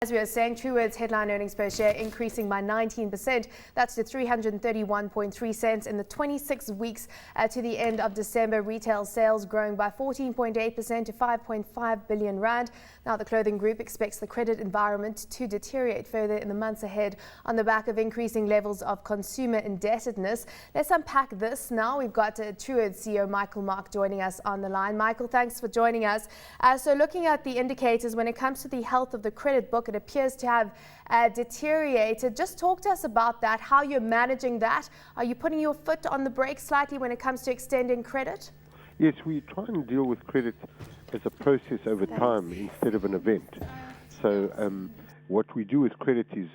As we were saying, Truworths headline earnings per share increasing by 19%. That's to 331.3 cents in the 26 weeks to the end of December. Retail sales growing by 14.8% to 5.5 billion rand. Now, the clothing group expects the credit environment to deteriorate further in the months ahead on the back of increasing levels of consumer indebtedness. Let's unpack this now. We've got Truworths CEO Michael Mark joining us on the line. Michael, thanks for joining us. So looking at the indicators when it comes to the health of the credit book, it appears to have deteriorated. Just talk to us about that, how you're managing that. Are you putting your foot on the brake slightly when it comes to extending credit? Yes, we try and deal with credit as a process over time instead of an event. So what we do with credit is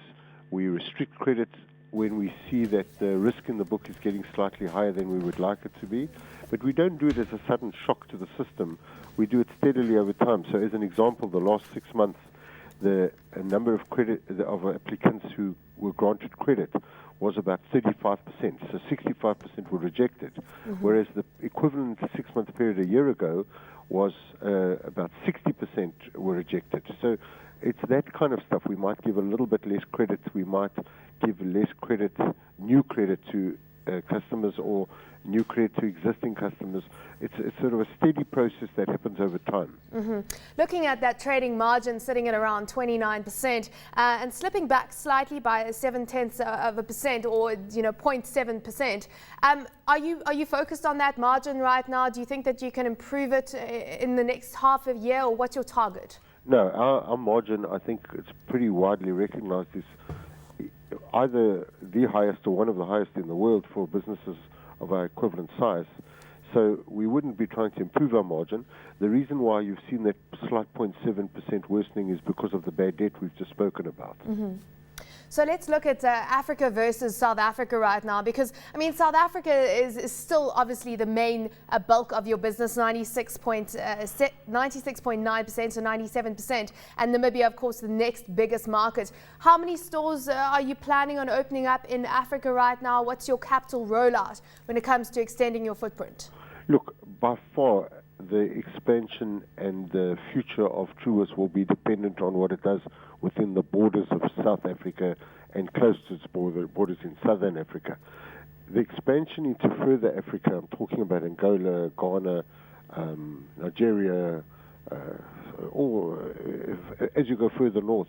we restrict credit when we see that the risk in the book is getting slightly higher than we would like it to be. But we don't do it as a sudden shock to the system. We do it steadily over time. So as an example, the last 6 months, the number of applicants who were granted credit was about 35%. So 65% were rejected, whereas the equivalent 6-month period a year ago was about 60% were rejected. So it's that kind of stuff. We might give a little bit less credit. We might give less credit, new credit to customers or new credit to existing customers. It's sort of a steady process that happens over time. Looking at that trading margin sitting at around 29% and slipping back slightly by 0.7% or 0.7%. Are you focused on that margin right now? Do you think that you can improve it in the next half a year, or what's your target? No, our margin, I think it's pretty widely recognized, is either the highest or one of the highest in the world for businesses of our equivalent size. So we wouldn't be trying to improve our margin. The reason why you've seen that slight 0.7% worsening is because of the bad debt we've just spoken about. So let's look at Africa versus South Africa right now, because, I mean, South Africa is still obviously the main bulk of your business, 96.9% to 97%, and Namibia, of course, the next biggest market. How many stores are you planning on opening up in Africa right now? What's your capital rollout when it comes to extending your footprint? Look, by far, the expansion and the future of Truworths will be dependent on what it does within the borders of South Africa and close to its borders in Southern Africa. The expansion into further Africa, I'm talking about Angola, Ghana, Nigeria, or as you go further north,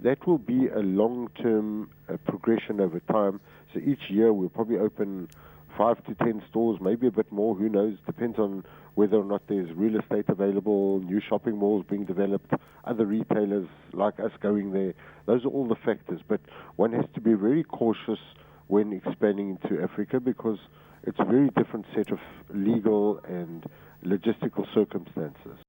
that will be a long-term progression over time. So each year we'll probably open 5 to 10 stores, maybe a bit more, who knows, depends on whether or not there's real estate available, new shopping malls being developed, other retailers like us going there. Those are all the factors, but one has to be very cautious when expanding into Africa because it's a very different set of legal and logistical circumstances.